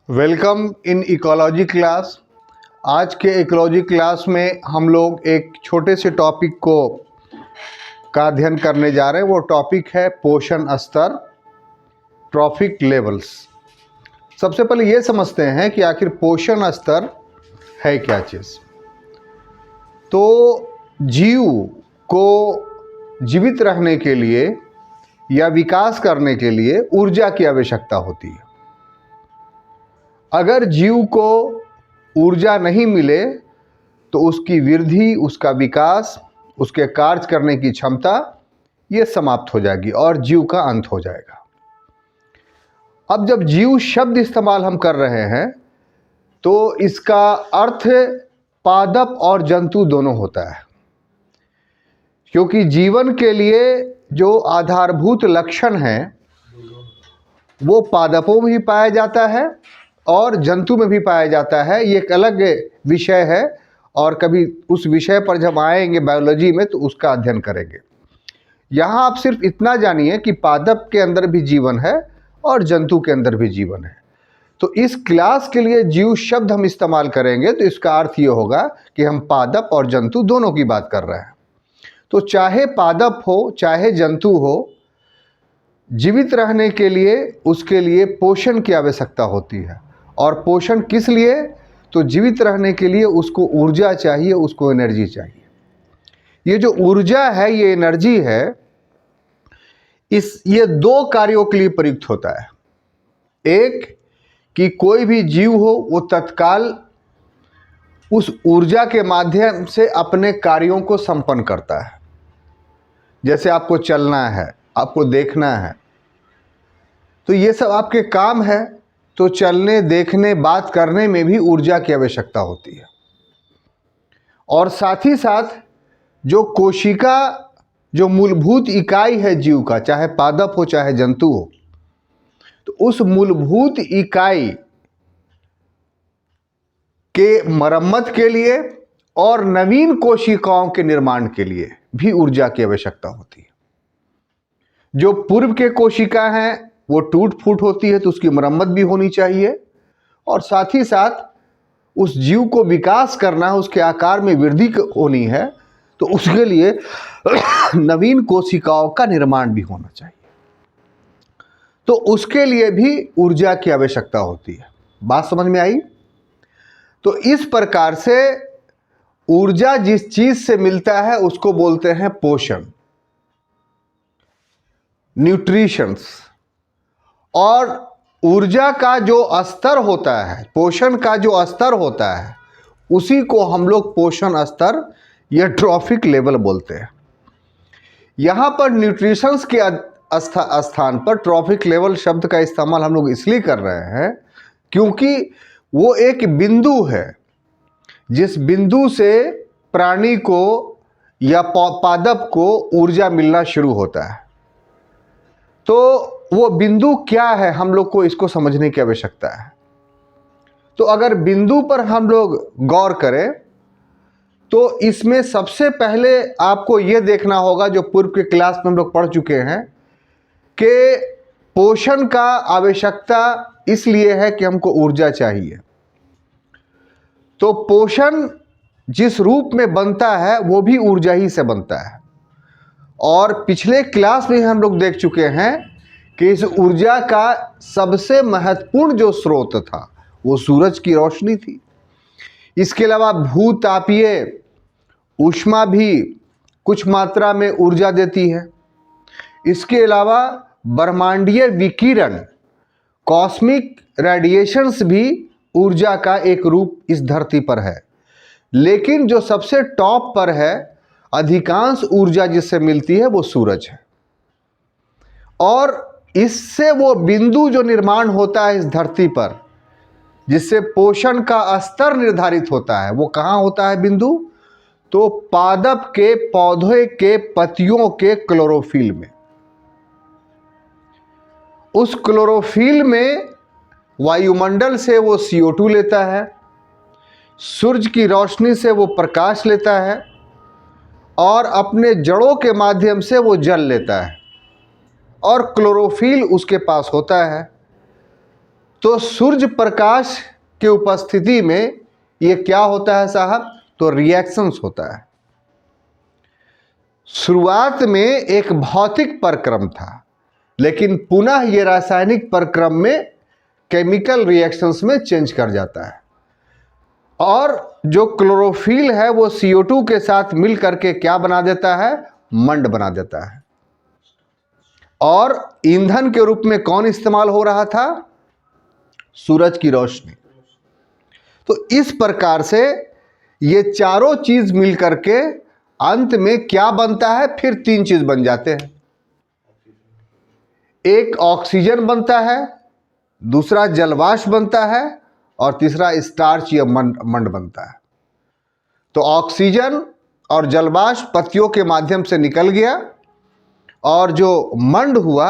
Welcome in ecology class. आज के ecology class में हम लोग एक छोटे से टॉपिक का अध्ययन करने जा रहे हैं। वो टॉपिक है पोषण स्तर, ट्रॉफिक लेवल्स। सबसे पहले ये समझते हैं कि आखिर पोषण स्तर है क्या चीज़। तो जीव को जीवित रहने के लिए या विकास करने के लिए ऊर्जा की आवश्यकता होती है। अगर जीव को ऊर्जा नहीं मिले तो उसकी वृद्धि, उसका विकास, उसके कार्य करने की क्षमता ये समाप्त हो जाएगी और जीव का अंत हो जाएगा। अब जब जीव शब्द इस्तेमाल हम कर रहे हैं तो इसका अर्थ पादप और जंतु दोनों होता है, क्योंकि जीवन के लिए जो आधारभूत लक्षण हैं वो पादपों में भी पाया जाता है और जंतु में भी पाया जाता है। ये एक अलग विषय है और कभी उस विषय पर जब आएंगे बायोलॉजी में तो उसका अध्ययन करेंगे। यहाँ आप सिर्फ इतना जानिए कि पादप के अंदर भी जीवन है और जंतु के अंदर भी जीवन है। तो इस क्लास के लिए जीव शब्द हम इस्तेमाल करेंगे तो इसका अर्थ ये होगा कि हम पादप और जंतु दोनों की बात कर रहे हैं। तो चाहे पादप हो चाहे जंतु हो, जीवित रहने के लिए उसके लिए पोषण की आवश्यकता होती है। और पोषण किस लिए? तो जीवित रहने के लिए उसको ऊर्जा चाहिए, उसको एनर्जी चाहिए। ये जो ऊर्जा है, ये एनर्जी है, ये दो कार्यों के लिए प्रयुक्त होता है। एक कि कोई भी जीव हो वो तत्काल उस ऊर्जा के माध्यम से अपने कार्यों को संपन्न करता है। जैसे आपको चलना है, आपको देखना है, तो ये सब आपके काम है। तो चलने, देखने, बात करने में भी ऊर्जा की आवश्यकता होती है। और साथ ही साथ जो कोशिका, जो मूलभूत इकाई है जीव का, चाहे पादप हो चाहे जंतु हो, तो उस मूलभूत इकाई के मरम्मत के लिए और नवीन कोशिकाओं के निर्माण के लिए भी ऊर्जा की आवश्यकता होती है। जो पूर्व के कोशिका हैं वो टूट फूट होती है तो उसकी मरम्मत भी होनी चाहिए। और साथ ही साथ उस जीव को विकास करना है, उसके आकार में वृद्धि होनी है, तो उसके लिए नवीन कोशिकाओं का निर्माण भी होना चाहिए। तो उसके लिए भी ऊर्जा की आवश्यकता होती है। बात समझ में आई? तो इस प्रकार से ऊर्जा जिस चीज से मिलता है उसको बोलते हैं पोषण, न्यूट्रिशंस। और ऊर्जा का जो स्तर होता है, पोषण का जो स्तर होता है, उसी को हम लोग पोषण स्तर या ट्रॉफिक लेवल बोलते हैं। यहाँ पर न्यूट्रिशंस के स्थान पर ट्रॉफिक लेवल शब्द का इस्तेमाल हम लोग इसलिए कर रहे हैं क्योंकि वो एक बिंदु है जिस बिंदु से प्राणी को या पादप को ऊर्जा मिलना शुरू होता है। तो वो बिंदु क्या है, हम लोग को इसको समझने की आवश्यकता है। तो अगर बिंदु पर हम लोग गौर करें तो इसमें सबसे पहले आपको ये देखना होगा, जो पूर्व के क्लास में हम लोग पढ़ चुके हैं, कि पोषण का आवश्यकता इसलिए है कि हमको ऊर्जा चाहिए। तो पोषण जिस रूप में बनता है वो भी ऊर्जा ही से बनता है। और पिछले क्लास में हम लोग देख चुके हैं कि इस ऊर्जा का सबसे महत्वपूर्ण जो स्रोत था वो सूरज की रोशनी थी। इसके अलावा भूतापीय ऊष्मा भी कुछ मात्रा में ऊर्जा देती है। इसके अलावा ब्रह्मांडीय विकिरण, कॉस्मिक रेडिएशंस भी ऊर्जा का एक रूप इस धरती पर है। लेकिन जो सबसे टॉप पर है, अधिकांश ऊर्जा जिससे मिलती है वो सूरज है। और इससे वो बिंदु जो निर्माण होता है इस धरती पर, जिससे पोषण का स्तर निर्धारित होता है, वो कहाँ होता है बिंदु? तो पादप के पौधे के पत्तियों के क्लोरोफिल में। उस क्लोरोफिल में वायुमंडल से वो CO2 लेता है, सूरज की रोशनी से वो प्रकाश लेता है और अपने जड़ों के माध्यम से वो जल लेता है और क्लोरोफिल उसके पास होता है। तो सूर्य प्रकाश के उपस्थिति में ये क्या होता है साहब? तो रिएक्शंस होता है। शुरुआत में एक भौतिक प्रक्रम था, लेकिन पुनः ये रासायनिक प्रक्रम में केमिकल रिएक्शंस में चेंज कर जाता है। और जो क्लोरोफिल है वो CO2 के साथ मिल करके क्या बना देता है? मंड बना देता है। और ईंधन के रूप में कौन इस्तेमाल हो रहा था? सूरज की रोशनी। तो इस प्रकार से ये चारों चीज मिल करके अंत में क्या बनता है? फिर 3 चीज बन जाते हैं। एक ऑक्सीजन बनता है, दूसरा जलवाष्प बनता है, और तीसरा स्टार्च या मंड बनता है। तो ऑक्सीजन और जलवाष्प पत्तियों के माध्यम से निकल गया, और जो मंड हुआ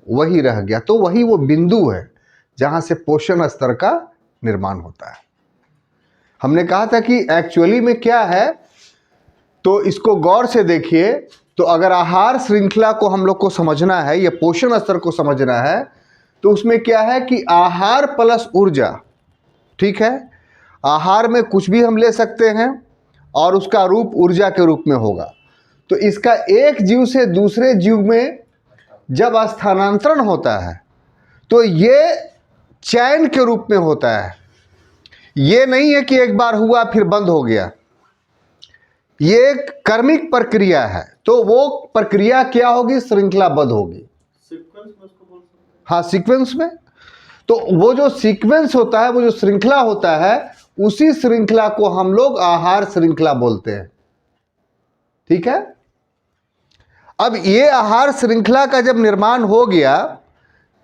वही रह गया। तो वही वो बिंदु है जहां से पोषण स्तर का निर्माण होता है। हमने कहा था कि एक्चुअली में क्या है, तो इसको गौर से देखिए। तो अगर आहार श्रृंखला को हम लोग को समझना है, या पोषण स्तर को समझना है, तो उसमें क्या है कि आहार प्लस ऊर्जा, ठीक है। आहार में कुछ भी हम ले सकते हैं और उसका रूप ऊर्जा के रूप में होगा। तो इसका एक जीव से दूसरे जीव में जब स्थानांतरण होता है तो ये चैन के रूप में होता है। ये नहीं है कि एक बार हुआ फिर बंद हो गया। ये एक कर्मिक प्रक्रिया है। तो वो प्रक्रिया क्या होगी? श्रृंखलाबद्ध होगी। हाँ, सीक्वेंस में। तो वो जो सीक्वेंस होता है, वो जो श्रृंखला होता है, उसी श्रृंखला को हम लोग आहार श्रृंखला बोलते हैं। ठीक है। अब ये आहार श्रृंखला का जब निर्माण हो गया,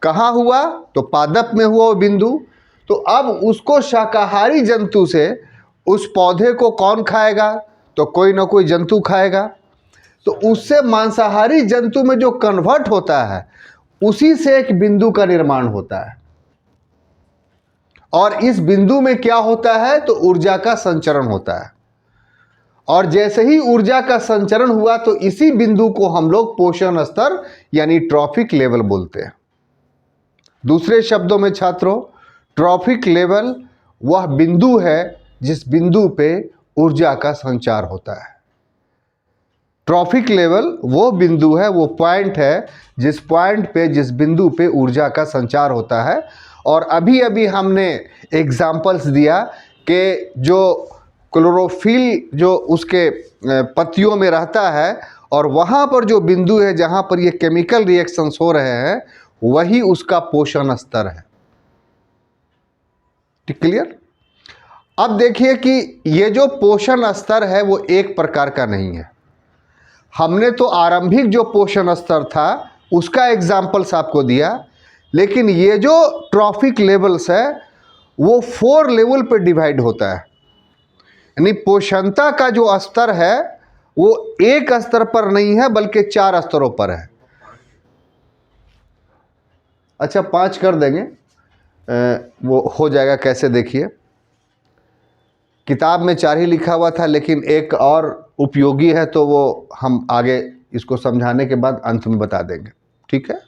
कहाँ हुआ? तो पादप में हुआ वो बिंदु। तो अब उसको शाकाहारी जंतु से, उस पौधे को कौन खाएगा? तो कोई ना कोई जंतु खाएगा। तो उससे मांसाहारी जंतु में जो कन्वर्ट होता है, उसी से एक बिंदु का निर्माण होता है। और इस बिंदु में क्या होता है? तो ऊर्जा का संचरण होता है। और जैसे ही ऊर्जा का संचरण हुआ, तो इसी बिंदु को हम लोग पोषण स्तर यानी ट्रॉफिक लेवल बोलते हैं। दूसरे शब्दों में छात्रों, ट्रॉफिक लेवल वह बिंदु है जिस बिंदु पे ऊर्जा का संचार होता है। ट्रॉफिक लेवल वो बिंदु है, वो पॉइंट है जिस पॉइंट पे, जिस बिंदु पे ऊर्जा का संचार होता है। और अभी अभी हमने एग्जाम्पल्स दिया कि जो क्लोरोफिल जो उसके पत्तियों में रहता है, और वहाँ पर जो बिंदु है जहाँ पर ये केमिकल रिएक्शंस हो रहे हैं, वही उसका पोषण स्तर है। ठीक, क्लियर? अब देखिए कि ये जो पोषण स्तर है वो एक प्रकार का नहीं है। हमने तो आरंभिक जो पोषण स्तर था उसका एग्जाम्पल्स आपको दिया, लेकिन ये जो ट्रॉफिक लेवल्स है वो 4 लेवल पे डिवाइड होता है। यानी पोषणता का जो स्तर है वो एक स्तर पर नहीं है, बल्कि 4 स्तरों पर है। अच्छा, 5 कर देंगे, वो हो जाएगा। कैसे? देखिए, किताब में 4 ही लिखा हुआ था, लेकिन एक और उपयोगी है, तो वो हम आगे इसको समझाने के बाद अंत में बता देंगे। ठीक है।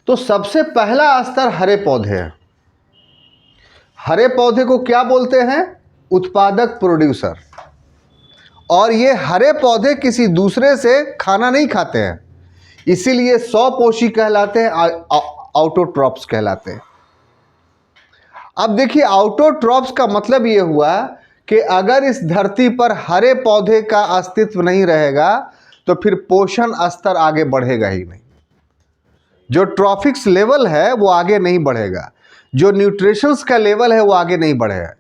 तो सबसे पहला स्तर हरे पौधे हैं। हरे पौधे को क्या बोलते हैं? उत्पादक, प्रोड्यूसर। और ये हरे पौधे किसी दूसरे से खाना नहीं खाते हैं, इसीलिए स्वपोषी कहलाते हैं, ऑटोट्रॉप्स कहलाते हैं। अब देखिए, ऑटोट्रॉप्स का मतलब ये हुआ कि अगर इस धरती पर हरे पौधे का अस्तित्व नहीं रहेगा तो फिर पोषण स्तर आगे बढ़ेगा ही नहीं। जो ट्रॉफिक्स लेवल है वो आगे नहीं बढ़ेगा, जो न्यूट्रिशंस का लेवल है वो आगे नहीं बढ़ेगा।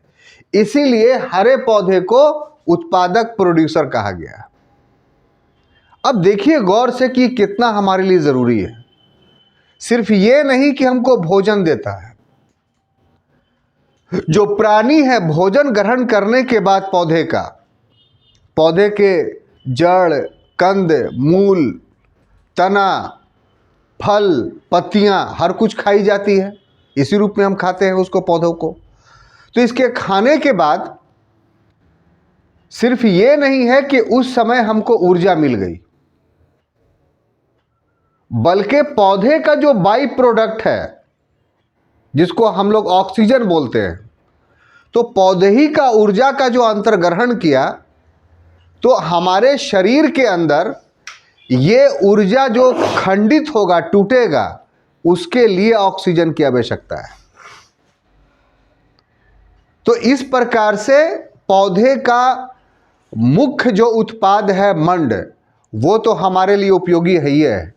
इसीलिए हरे पौधे को उत्पादक, प्रोड्यूसर कहा गया। अब देखिए गौर से कि कितना हमारे लिए जरूरी है। सिर्फ ये नहीं कि हमको भोजन देता है, जो प्राणी है भोजन ग्रहण करने के बाद पौधे के जड़, कंद, मूल, तना, फल, पत्तियां, हर कुछ खाई जाती है। इसी रूप में हम खाते हैं उसको, पौधों को। तो इसके खाने के बाद सिर्फ ये नहीं है कि उस समय हमको ऊर्जा मिल गई, बल्कि पौधे का जो बाई प्रोडक्ट है, जिसको हम लोग ऑक्सीजन बोलते हैं। तो पौधे ही का ऊर्जा का जो अंतर्ग्रहण किया, तो हमारे शरीर के अंदर ये ऊर्जा जो खंडित होगा, टूटेगा, उसके लिए ऑक्सीजन की आवश्यकता है। तो इस प्रकार से पौधे का मुख्य जो उत्पाद है मंड, वो तो हमारे लिए उपयोगी है ही है,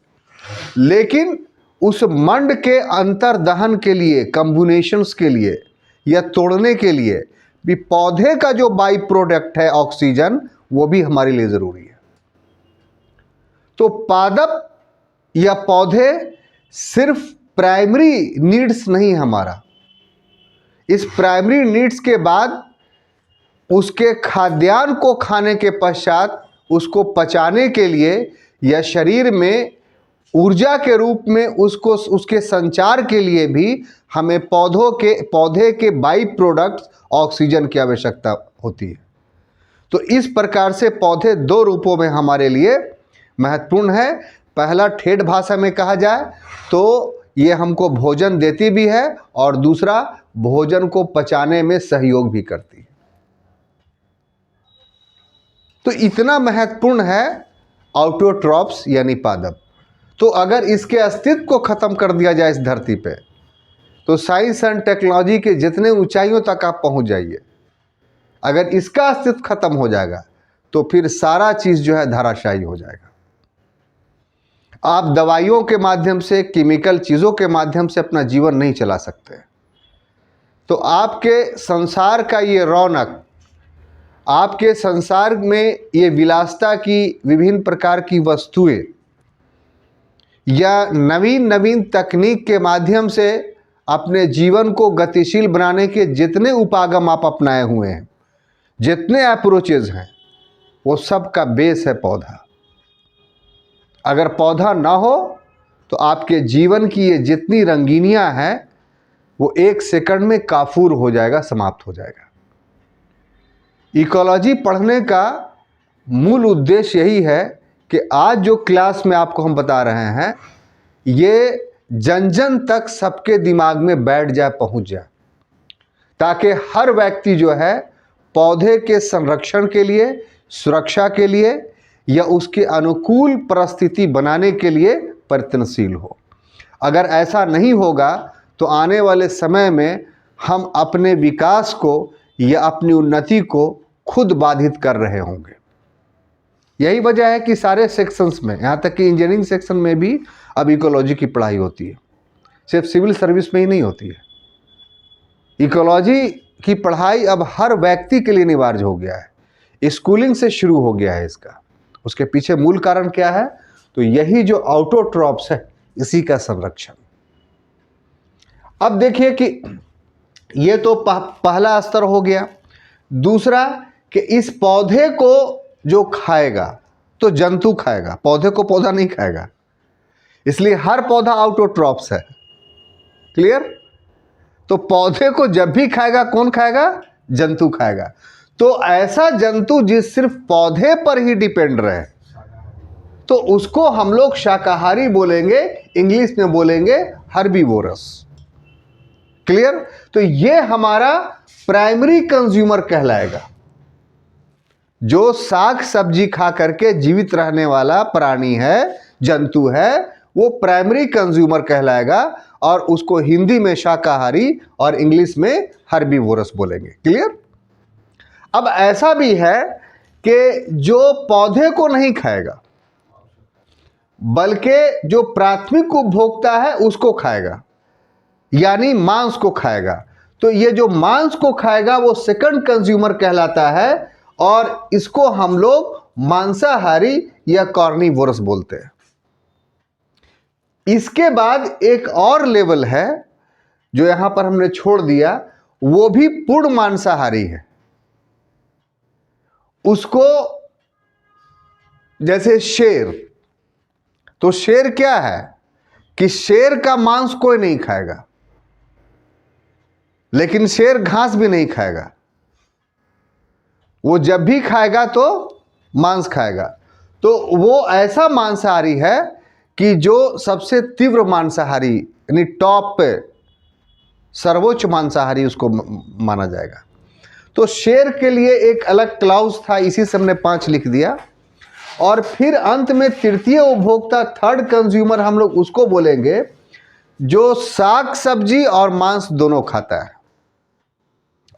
लेकिन उस मंड के अंतर्दहन के लिए, कम्बिनेशंस के लिए या तोड़ने के लिए भी पौधे का जो बाई प्रोडक्ट है ऑक्सीजन, वो भी हमारे लिए जरूरी है। तो पादप या पौधे सिर्फ प्राइमरी नीड्स नहीं हमारा, इस प्राइमरी नीड्स के बाद उसके खाद्यान्न को खाने के पश्चात उसको पचाने के लिए या शरीर में ऊर्जा के रूप में उसको उसके संचार के लिए भी हमें पौधे के बाई प्रोडक्ट्स ऑक्सीजन की आवश्यकता होती है। तो इस प्रकार से पौधे दो रूपों में हमारे लिए महत्वपूर्ण है। पहला, ठेठ भाषा में कहा जाए तो ये हमको भोजन देती भी है, और दूसरा, भोजन को पचाने में सहयोग भी करती है। तो इतना महत्वपूर्ण है ऑटोट्रॉप्स यानी पादप। तो अगर इसके अस्तित्व को खत्म कर दिया जाए इस धरती पे, तो साइंस एंड टेक्नोलॉजी के जितने ऊंचाइयों तक आप पहुंच जाइए, अगर इसका अस्तित्व खत्म हो जाएगा तो फिर सारा चीज जो है धराशायी हो जाएगा। आप दवाइयों के माध्यम से, केमिकल चीजों के माध्यम से अपना जीवन नहीं चला सकते। तो आपके संसार का ये रौनक, आपके संसार में ये विलासिता की विभिन्न प्रकार की वस्तुएं या नवीन नवीन तकनीक के माध्यम से अपने जीवन को गतिशील बनाने के जितने उपागम आप अपनाए हुए हैं, जितने अप्रोचेज हैं, वो सब का बेस है पौधा। अगर पौधा ना हो तो आपके जीवन की ये जितनी रंगीनियां हैं वो एक सेकंड में काफूर हो जाएगा, समाप्त हो जाएगा। इकोलॉजी पढ़ने का मूल उद्देश्य यही है कि आज जो क्लास में आपको हम बता रहे हैं, ये जन जन तक सबके दिमाग में बैठ जाए, पहुंच जाए, ताकि हर व्यक्ति जो है पौधे के संरक्षण के लिए, सुरक्षा के लिए या उसके अनुकूल परिस्थिति बनाने के लिए प्रयत्नशील हो। अगर ऐसा नहीं होगा तो आने वाले समय में हम अपने विकास को या अपनी उन्नति को खुद बाधित कर रहे होंगे। यही वजह है कि सारे सेक्शंस में, यहाँ तक कि इंजीनियरिंग सेक्शन में भी अब इकोलॉजी की पढ़ाई होती है, सिर्फ सिविल सर्विस में ही नहीं होती है। इकोलॉजी की पढ़ाई अब हर व्यक्ति के लिए अनिवार्य हो गया है, स्कूलिंग से शुरू हो गया है इसका। उसके पीछे मूल कारण क्या है? तो यही जो ऑटोट्रॉप्स है, इसी का संरक्षण। अब देखिए कि ये तो पहला स्तर हो गया। दूसरा कि इस पौधे को जो खाएगा तो जंतु खाएगा, पौधे को पौधा नहीं खाएगा, इसलिए हर पौधा ऑटोट्रॉप्स है। क्लियर? तो पौधे को जब भी खाएगा, कौन खाएगा? जंतु खाएगा। तो ऐसा जंतु जिस सिर्फ पौधे पर ही डिपेंड रहे, तो उसको हम लोग शाकाहारी बोलेंगे, इंग्लिश में बोलेंगे हर्बीवोरस। क्लियर? तो ये हमारा प्राइमरी कंज्यूमर कहलाएगा। जो साग सब्जी खा करके जीवित रहने वाला प्राणी है, जंतु है, वो प्राइमरी कंज्यूमर कहलाएगा, और उसको हिंदी में शाकाहारी और इंग्लिश में हर्बीवोरस बोलेंगे। क्लियर? अब ऐसा भी है कि जो पौधे को नहीं खाएगा बल्कि जो प्राथमिक उपभोक्ता है उसको खाएगा, यानी मांस को खाएगा। तो ये जो मांस को खाएगा वो सेकंड कंज्यूमर कहलाता है, और इसको हम लोग मांसाहारी या कार्निवोरस बोलते हैं। इसके बाद एक और लेवल है जो यहां पर हमने छोड़ दिया, वो भी पूर्ण मांसाहारी है। उसको जैसे शेर, तो शेर क्या है कि शेर का मांस कोई नहीं खाएगा, लेकिन शेर घास भी नहीं खाएगा। वो जब भी खाएगा तो मांस खाएगा। तो वो ऐसा मांसाहारी है कि जो सबसे तीव्र मांसाहारी, यानी टॉप पे, सर्वोच्च मांसाहारी उसको माना जाएगा। तो शेर के लिए एक अलग क्लाउज था, इसी से हमने 5 लिख दिया। और फिर अंत में तृतीय उपभोक्ता, थर्ड कंज्यूमर, हम लोग उसको बोलेंगे जो साग सब्जी और मांस दोनों खाता है,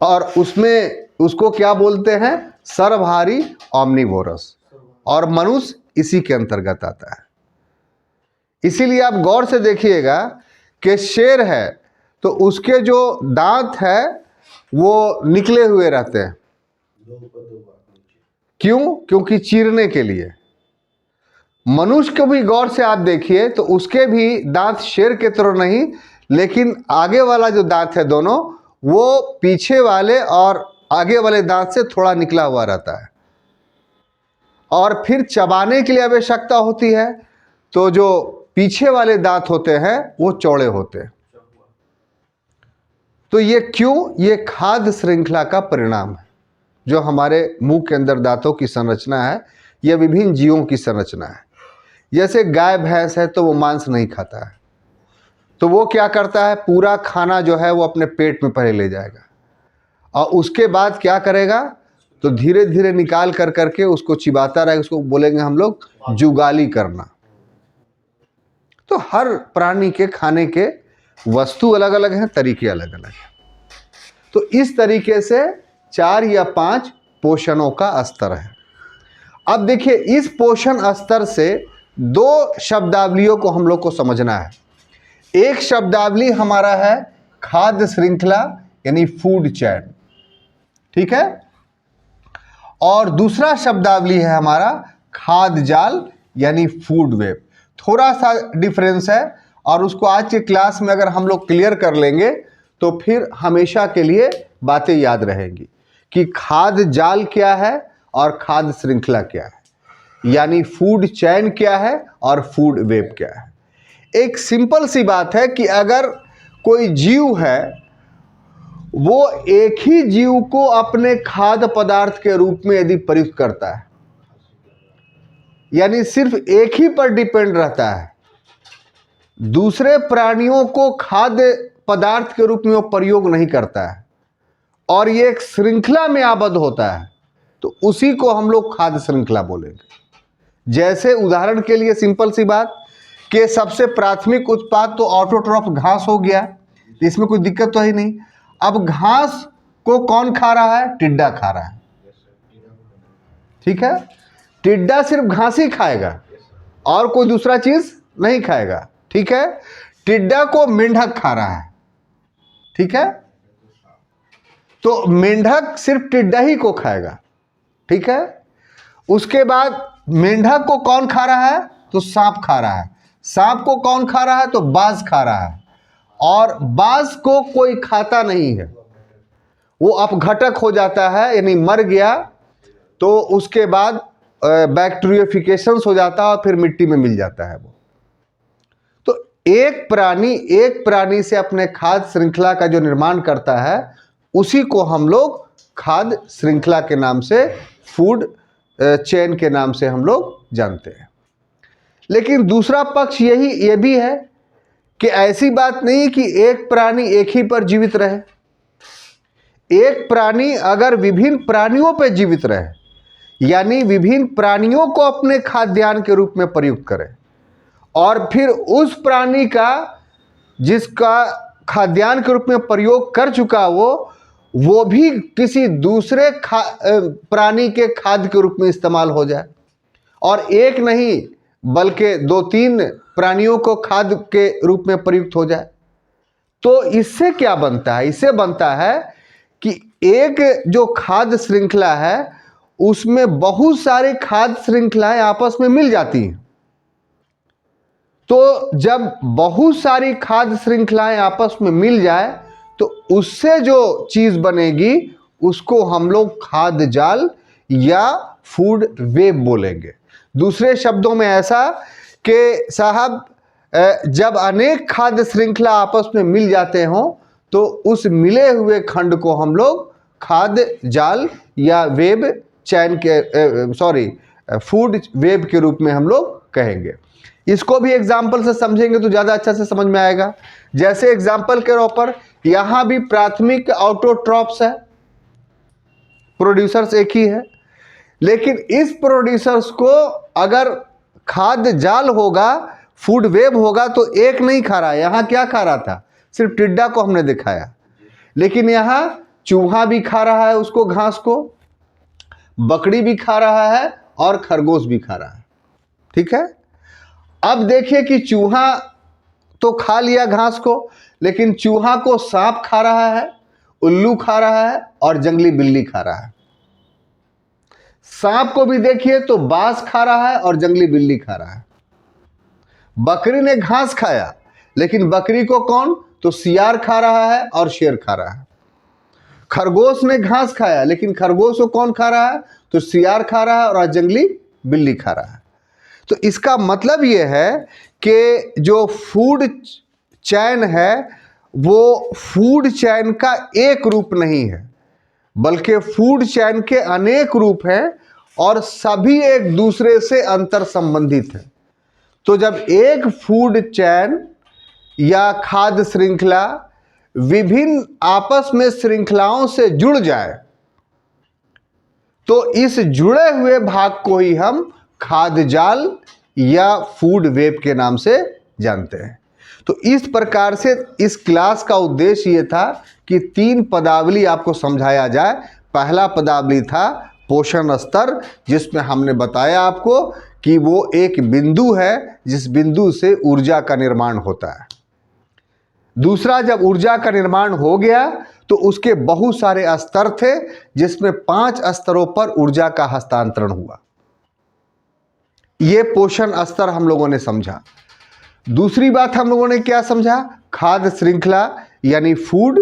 और उसमें उसको क्या बोलते हैं, सर्वहारी, ऑम्निवोरस, और मनुष्य इसी के अंतर्गत आता है। इसीलिए आप गौर से देखिएगा कि शेर है तो उसके जो दांत है वो निकले हुए रहते हैं। क्यों? क्योंकि चीरने के लिए। मनुष्य को भी गौर से आप देखिए तो उसके भी दांत शेर के तरह नहीं, लेकिन आगे वाला जो दांत है दोनों, वो पीछे वाले और आगे वाले दांत से थोड़ा निकला हुआ रहता है। और फिर चबाने के लिए आवश्यकता होती है तो जो पीछे वाले दांत होते हैं वो चौड़े होते हैं। तो ये क्यों? ये खाद्य श्रृंखला का परिणाम है। जो हमारे मुंह के अंदर दांतों की संरचना है, यह विभिन्न जीवों की संरचना है। जैसे गाय भैंस है तो वो मांस नहीं खाता है, तो वो क्या करता है, पूरा खाना जो है वो अपने पेट में पहले ले जाएगा, और उसके बाद क्या करेगा, तो धीरे धीरे निकाल कर करके उसको चिबाता रहेगा। उसको बोलेंगे हम लोग जुगाली करना। तो हर प्राणी के खाने के वस्तु अलग अलग हैं, तरीके अलग अलग हैं। तो इस तरीके से 4 या 5 पोषणों का स्तर है। अब देखिए, इस पोषण स्तर से 2 शब्दावलियों को हम लोग को समझना है। एक शब्दावली हमारा है खाद्य श्रृंखला यानी फूड चैन, ठीक है, और दूसरा शब्दावली है हमारा खाद्य जाल यानी फूड वेब। थोड़ा सा डिफरेंस है, और उसको आज के क्लास में अगर हम लोग क्लियर कर लेंगे तो फिर हमेशा के लिए बातें याद रहेंगी कि खाद्य जाल क्या है और खाद्य श्रृंखला क्या है, यानी फूड चैन क्या है और फूड वेब क्या है। एक सिंपल सी बात है कि अगर कोई जीव है, वो एक ही जीव को अपने खाद्य पदार्थ के रूप में यदि प्रयुक्त करता है, यानी सिर्फ एक ही पर डिपेंड रहता है, दूसरे प्राणियों को खाद्य पदार्थ के रूप में वो प्रयोग नहीं करता है, और ये एक श्रृंखला में आबद्ध होता है, तो उसी को हम लोग खाद्य श्रृंखला बोलेंगे। जैसे उदाहरण के लिए सिंपल सी बात कि सबसे प्राथमिक उत्पाद तो ऑटोट्रॉफ घास हो गया, इसमें कोई दिक्कत तो ही नहीं। अब घास को कौन खा रहा है? टिड्डा खा रहा है, ठीक है। टिड्डा सिर्फ घास ही खाएगा और कोई दूसरा चीज नहीं खाएगा, ठीक है। टिड्डा को मेंढक खा रहा है, ठीक है, तो मेंढक सिर्फ टिड्डा ही को खाएगा, ठीक है। उसके बाद मेंढक को कौन खा रहा है? तो सांप खा रहा है। सांप को कौन खा रहा है? तो बाज खा रहा है, और बाज को कोई खाता नहीं है, वो अपघटक हो जाता है, यानी मर गया तो उसके बाद बैक्टीरियोफिकेशन हो जाता है और फिर मिट्टी में मिल जाता है वो। तो एक प्राणी से अपने खाद्य श्रृंखला का जो निर्माण करता है, उसी को हम लोग खाद्य श्रृंखला के नाम से, फूड चेन के नाम से हम लोग जानते हैं। लेकिन दूसरा पक्ष ये भी है कि ऐसी बात नहीं कि एक प्राणी एक ही पर जीवित रहे। एक प्राणी अगर विभिन्न प्राणियों पर जीवित रहे, यानी विभिन्न प्राणियों को अपने खाद्यान्न के रूप में प्रयुक्त करे, और फिर उस प्राणी का जिसका खाद्यान्न के रूप में प्रयोग कर चुका वो भी किसी दूसरे प्राणी के खाद्य के रूप में इस्तेमाल हो जाए, और एक नहीं बल्कि 2-3 प्राणियों को खाद्य के रूप में प्रयुक्त हो जाए, तो इससे क्या बनता है? इससे बनता है कि एक जो खाद्य श्रृंखला है उसमें बहुत सारी खाद्य श्रृंखलाएं आपस में मिल जाती हैं। तो जब बहुत सारी खाद्य श्रृंखलाएं आपस में मिल जाए तो उससे जो चीज बनेगी उसको हम लोग खाद्य जाल या फूड वेब बोलेंगे। दूसरे शब्दों में ऐसा कि साहब, जब अनेक खाद्य श्रृंखला आपस में मिल जाते हों तो उस मिले हुए खंड को हम लोग खाद्य जाल या वेब चैन के फूड वेब के रूप में हम लोग कहेंगे। इसको भी एग्जाम्पल से समझेंगे तो ज़्यादा अच्छा से समझ में आएगा। जैसे एग्जाम्पल के तौर पर यहां भी प्राथमिक ऑटोट्रॉफ्स है, प्रोड्यूसर्स एक ही है, लेकिन इस प्रोड्यूसर्स को अगर खाद्य जाल होगा, फूड वेब होगा, तो एक नहीं खा रहा है। यहां क्या खा रहा था? सिर्फ टिड्डा को हमने दिखाया, लेकिन यहां चूहा भी खा रहा है उसको, घास को, बकरी भी खा रहा है और खरगोश भी खा रहा है। ठीक है, अब देखिए कि चूहा तो खा लिया घास को, लेकिन चूहा को सांप खा रहा है, उल्लू खा रहा है और जंगली बिल्ली खा रहा है। सांप को भी देखिए तो बाज खा रहा है और जंगली बिल्ली खा रहा है। बकरी ने घास खाया, लेकिन बकरी को कौन? तो सियार खा रहा है और शेर खा रहा है। खरगोश ने घास खाया, लेकिन खरगोश को कौन खा रहा है? तो सियार खा रहा है और जंगली बिल्ली खा रहा है। तो इसका मतलब यह है कि जो फूड चैन है वो फूड चैन का एक रूप नहीं है, बल्कि फूड चैन के अनेक रूप हैं और सभी एक दूसरे से अंतर संबंधित हैं। तो जब एक फूड चैन या खाद्य श्रृंखला विभिन्न आपस में श्रृंखलाओं से जुड़ जाए, तो इस जुड़े हुए भाग को ही हम खाद्य जाल या फूड वेब के नाम से जानते हैं। तो इस प्रकार से इस क्लास का उद्देश्य ये था कि 3 पदावली आपको समझाया जाए। पहला पदावली था पोषण स्तर, जिसमें हमने बताया आपको कि वो एक बिंदु है जिस बिंदु से ऊर्जा का निर्माण होता है। दूसरा, जब ऊर्जा का निर्माण हो गया तो उसके बहुत सारे स्तर थे, जिसमें 5 स्तरों पर ऊर्जा का हस्तांतरण हुआ। ये पोषण स्तर हम लोगों ने समझा। दूसरी बात हम लोगों ने क्या समझा? खाद्य श्रृंखला यानी फूड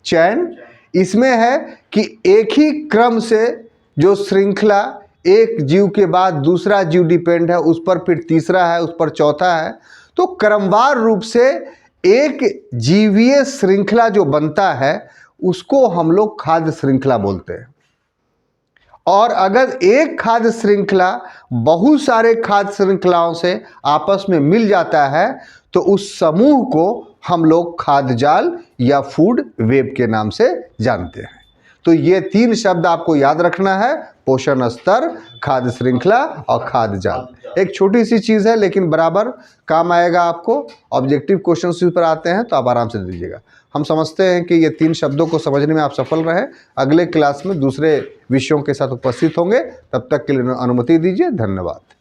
चैन। इसमें है कि एक ही क्रम से जो श्रृंखला, एक जीव के बाद दूसरा जीव डिपेंड है, उस पर फिर तीसरा है, उस पर चौथा है, तो क्रमवार रूप से एक जीवीय श्रृंखला जो बनता है उसको हम लोग खाद्य श्रृंखला बोलते हैं। और अगर एक खाद्य श्रृंखला बहुत सारे खाद्य श्रृंखलाओं से आपस में मिल जाता है तो उस समूह को हम लोग खाद्य जाल या फूड वेब के नाम से जानते हैं। तो ये 3 शब्द आपको याद रखना है: पोषण स्तर, खाद्य श्रृंखला और खाद्य जाल। एक छोटी सी चीज़ है लेकिन बराबर काम आएगा आपको। ऑब्जेक्टिव क्वेश्चन पर आते हैं तो आप आराम से दीजिएगा। हम समझते हैं कि ये 3 शब्दों को समझने में आप सफल रहे। अगले क्लास में दूसरे विषयों के साथ उपस्थित होंगे, तब तक के लिए अनुमति दीजिए। धन्यवाद।